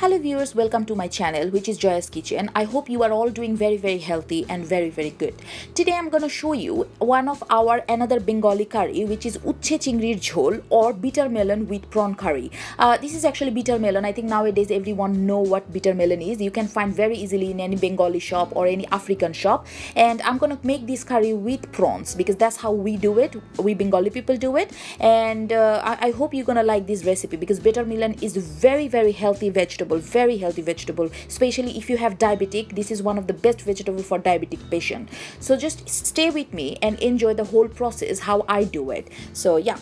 Hello viewers, welcome to my channel, which is Joya's Kitchen. I hope you are all doing very healthy and very good. Today I'm gonna show you one of our another Bengali curry, which is Ucche-Chingrir Jhol or bitter melon with prawn curry. This is actually bitter melon. I think nowadays everyone know what bitter melon is. You can find very easily in any Bengali shop or any African shop. And I'm gonna make this curry with prawns because that's how we do it. We Bengali people do it. And I hope you're gonna like this recipe because bitter melon is very healthy vegetable, very healthy vegetable, especially if you have diabetic. This is one of the best vegetable for diabetic patient. So just stay with me and enjoy the whole process how I do it. So yeah,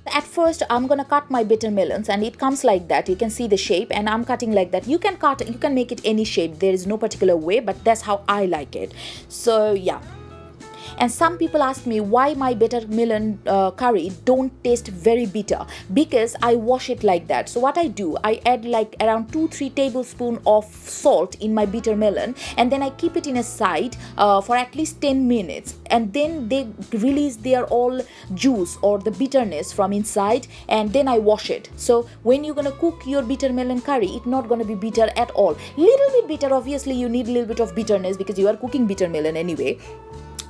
at first I'm gonna cut my bitter melons, and it comes like that. You can see the shape, and I'm cutting like that. You can make it any shape. There is no particular way, but that's how I like it. So yeah. And some people ask me why my bitter melon curry don't taste very bitter, because I wash it like that. So what I do, I add like around 2-3 tablespoons of salt in my bitter melon, and then I keep it in a side for at least 10 minutes, and then they release their all juice or the bitterness from inside, and then I wash it. So when you're gonna cook your bitter melon curry, it's not gonna be bitter at all. Little bit bitter, obviously you need a little bit of bitterness because you are cooking bitter melon anyway.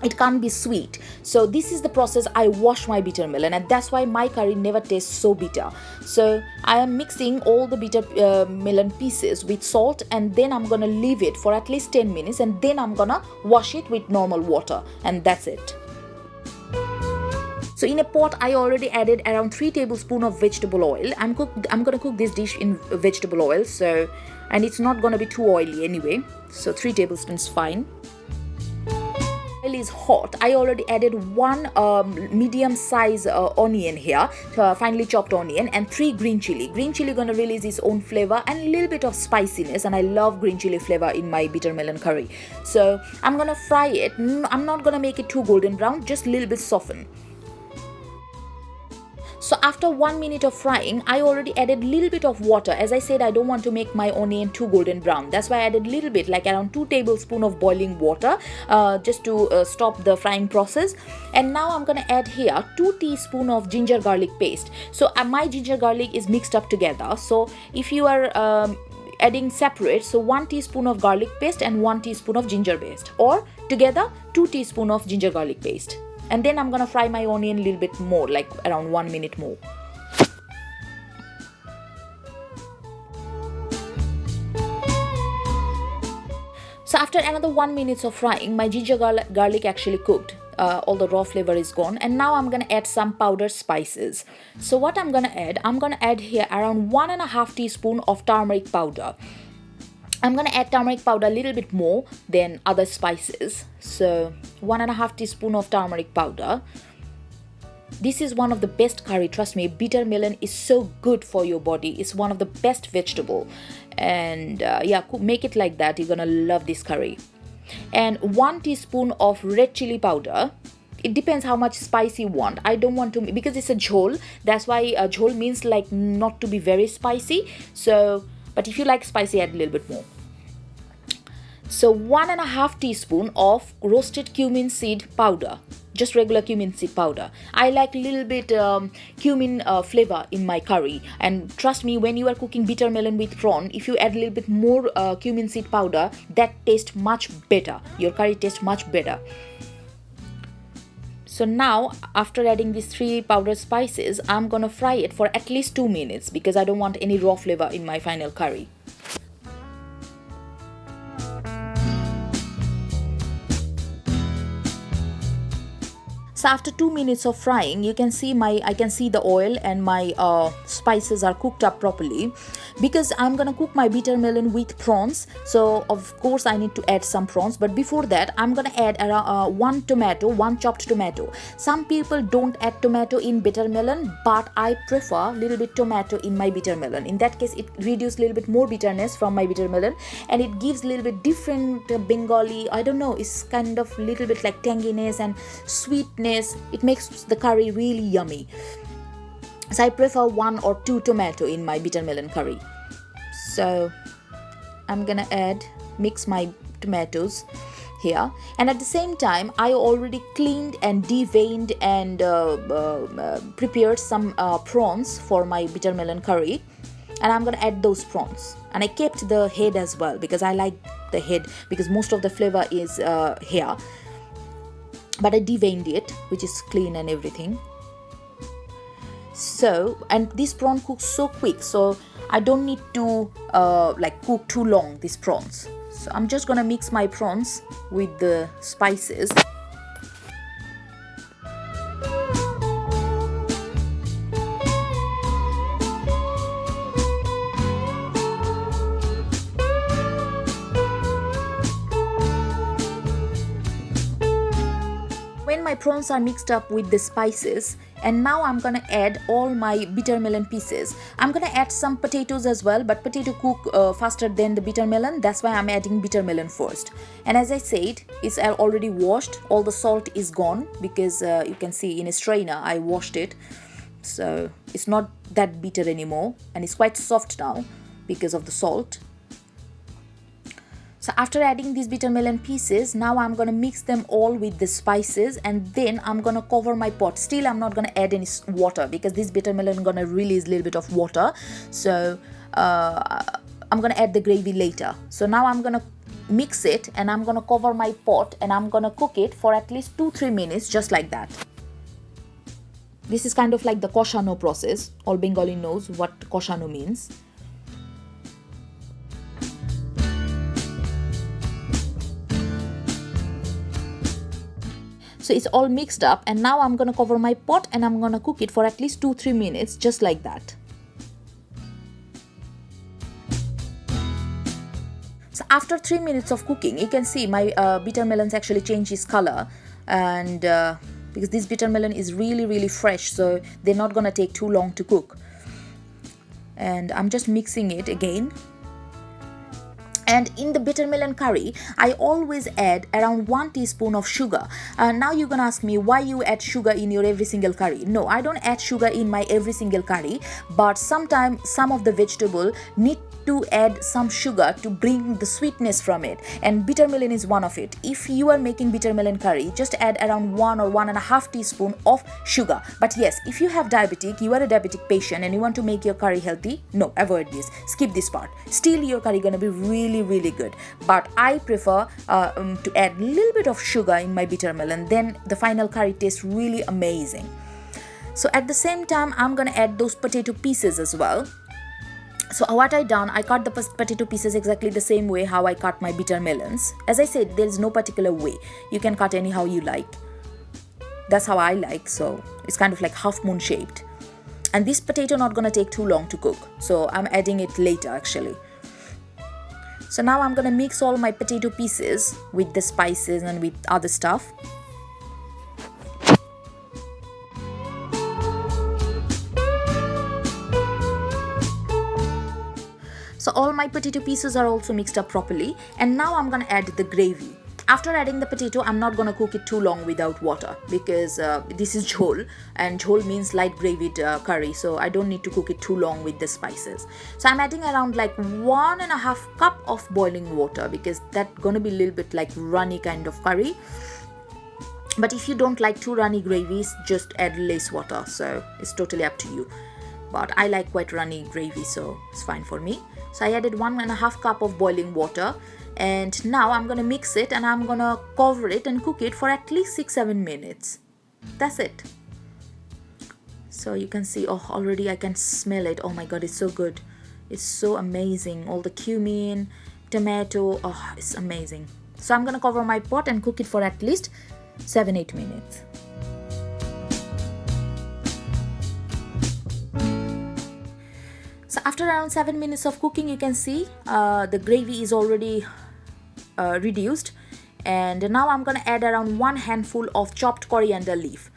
It can't be sweet. So this is the process. I wash my bitter melon, and that's why my curry never tastes so bitter. So I am mixing all the bitter melon pieces with salt, and then I'm gonna leave it for at least 10 minutes, and then I'm gonna wash it with normal water, and that's it. So in a pot, I already added around 3 tablespoons of vegetable oil. I'm gonna cook this dish in vegetable oil, so, and it's not gonna be too oily anyway. So 3 tablespoons fine. Oil is hot. I already added 1 medium size onion here, finely chopped onion, and 3 green chili. Green chili gonna release its own flavor and a little bit of spiciness, and I love green chili flavor in my bitter melon curry. So I'm gonna fry it. I'm not gonna make it too golden brown, just a little bit soften. So after 1 minute of frying, I already added a little bit of water. As I said, I don't want to make my onion too golden brown. That's why I added a little bit, like around 2 tablespoons of boiling water, just to stop the frying process. And now I'm gonna add here 2 teaspoons of ginger garlic paste. So my ginger garlic is mixed up together. So if you are adding separate, so 1 teaspoon of garlic paste and 1 teaspoon of ginger paste, or together 2 teaspoons of ginger garlic paste. And then I'm gonna fry my onion a little bit more, like around 1 minute more. So after another 1 minute of frying, my ginger garlic actually cooked. All the raw flavor is gone, and now I'm gonna add some powdered spices. So what I'm gonna add here around 1.5 teaspoons of turmeric powder. I'm gonna add turmeric powder a little bit more than other spices. So 1.5 teaspoons of turmeric powder. This is one of the best curry, trust me. Bitter melon is so good for your body. It's one of the best vegetable. And yeah, make it like that. You're gonna love this curry. And 1 teaspoon of red chili powder. It depends how much spice you want. I don't want to, because it's a jhol. That's why jhol means like not to be very spicy. So, but if you like spicy, add a little bit more. So 1.5 teaspoons of roasted cumin seed powder, just regular cumin seed powder. I like a little bit cumin flavor in my curry, and trust me, when you are cooking bitter melon with prawn, if you add a little bit more cumin seed powder, that tastes much better. Your curry tastes much better. So now, after adding these 3 powdered spices, I'm gonna fry it for at least 2 minutes because I don't want any raw flavor in my final curry. So after 2 minutes of frying, I can see the oil and my spices are cooked up properly. Because I'm gonna cook my bitter melon with prawns, so of course I need to add some prawns. But before that, I'm gonna add around 1 chopped tomato. Some people don't add tomato in bitter melon, but I prefer a little bit tomato in my bitter melon. In that case, it reduces a little bit more bitterness from my bitter melon, and it gives a little bit different Bengali, I don't know, it's kind of a little bit like tanginess and sweetness. It makes the curry really yummy. So I prefer 1 or 2 tomato in my bitter melon curry. So I'm gonna mix my tomatoes here, and at the same time I already cleaned and deveined and prepared some prawns for my bitter melon curry, and I'm gonna add those prawns. And I kept the head as well because I like the head because most of the flavor is here, but I deveined it, which is clean and everything. So, and this prawn cooks so quick, so I don't need to like cook too long these prawns. So I'm just gonna mix my prawns with the spices. When my prawns are mixed up with the spices, and now I'm gonna add all my bitter melon pieces. I'm gonna add some potatoes as well, but potato cook faster than the bitter melon. That's why I'm adding bitter melon first. And as I said, it's already washed. All the salt is gone because you can see in a strainer I washed it. So it's not that bitter anymore, and it's quite soft now because of the salt. So after adding these bitter melon pieces, now I'm gonna mix them all with the spices, and then I'm gonna cover my pot. Still, I'm not gonna add any water because this bitter melon gonna release a little bit of water. So I'm gonna add the gravy later. So now I'm gonna mix it, and I'm gonna cover my pot, and I'm gonna cook it for at least 2-3 minutes, just like that. This is kind of like the koshano process. All Bengali knows what koshano means. So it's all mixed up, and now I'm gonna cover my pot and I'm gonna cook it for at least 2-3 minutes, just like that. So after 3 minutes of cooking, you can see my bitter melons actually change its color, and because this bitter melon is really fresh, so they're not gonna take too long to cook. And I'm just mixing it again. And in the bitter melon curry, I always add around 1 teaspoon of sugar. Now you're gonna ask me why you add sugar in your every single curry. No, I don't add sugar in my every single curry, but sometimes some of the vegetable need to add some sugar to bring the sweetness from it, and bitter melon is one of it. If you are making bitter melon curry, just add around 1 or 1.5 teaspoon of sugar. But yes, if you have diabetic, you are a diabetic patient and you want to make your curry healthy, no, avoid this, skip this part. Still your curry gonna be really good, but I prefer to add a little bit of sugar in my bitter melon, then the final curry tastes really amazing. So at the same time, I'm gonna add those potato pieces as well. So what I done, I cut the potato pieces exactly the same way how I cut my bitter melons. As I said, there is no particular way. You can cut anyhow you like. That's how I like, so it's kind of like half moon shaped. And this potato not gonna take too long to cook, so I'm adding it later actually. So now I'm gonna mix all my potato pieces with the spices and with other stuff. So all my potato pieces are also mixed up properly, and now I'm gonna add the gravy. After adding the potato, I'm not gonna cook it too long without water because this is jhol, and jhol means light gravied curry, so I don't need to cook it too long with the spices. So I'm adding around like 1.5 cup of boiling water because that's gonna be a little bit like runny kind of curry. But if you don't like too runny gravies, just add less water, so it's totally up to you. But I like quite runny gravy, so it's fine for me. So I added 1.5 cup of boiling water, and now I'm gonna mix it and I'm gonna cover it and cook it for at least 6-7 minutes. That's it. So you can see, oh, already I can smell it. Oh my god, it's so good. It's so amazing. All the cumin, tomato, oh, it's amazing. So I'm gonna cover my pot and cook it for at least 7-8 minutes. So after around 7 minutes of cooking, you can see the gravy is already reduced, and now I'm gonna add around 1 handful of chopped coriander leaf.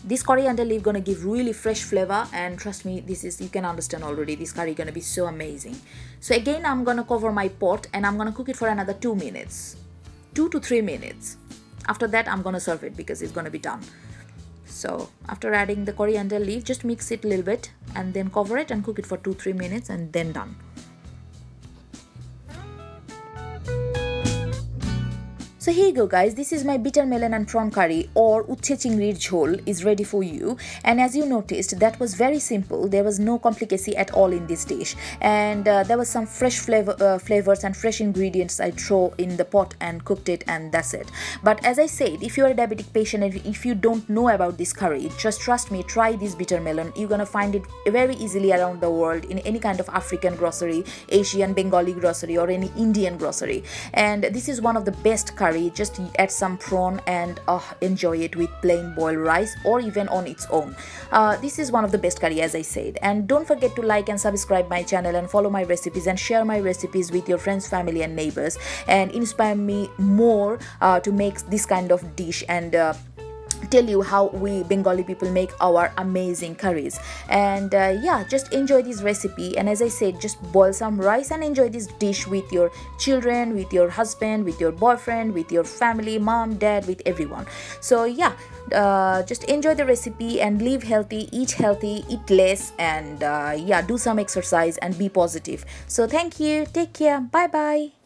This coriander leaf gonna give really fresh flavor, and trust me, this is, you can understand already, this curry gonna be so amazing. So again, I'm gonna cover my pot and I'm gonna cook it for another 2 minutes, 2 to 3 minutes. After that, I'm gonna serve it because it's gonna be done. So after adding the coriander leaf, just mix it a little bit and then cover it and cook it for 2-3 minutes and then done. So So here you go guys, this is my bitter melon and prawn curry or Ucche-Chingrir Jhol is ready for you. And as you noticed, that was very simple. There was no complicacy at all in this dish, and there was some fresh flavors and fresh ingredients I throw in the pot and cooked it, and that's it. But as I said, if you're a diabetic patient and if you don't know about this curry, just trust me, try this bitter melon. You're gonna find it very easily around the world in any kind of African grocery, Asian, Bengali grocery, or any Indian grocery. And this is one of the best curry. Just add some prawn and enjoy it with plain boiled rice or even on its own. This is one of the best curry, as I said. And don't forget to like and subscribe my channel and follow my recipes and share my recipes with your friends, family and neighbors, and inspire me more to make this kind of dish and tell you how we Bengali people make our amazing curries. And yeah, just enjoy this recipe, and as I said, just boil some rice and enjoy this dish with your children, with your husband, with your boyfriend, with your family, mom, dad, with everyone. So yeah, just enjoy the recipe and live healthy, eat less, and yeah, do some exercise and be positive. So thank you, take care, bye bye.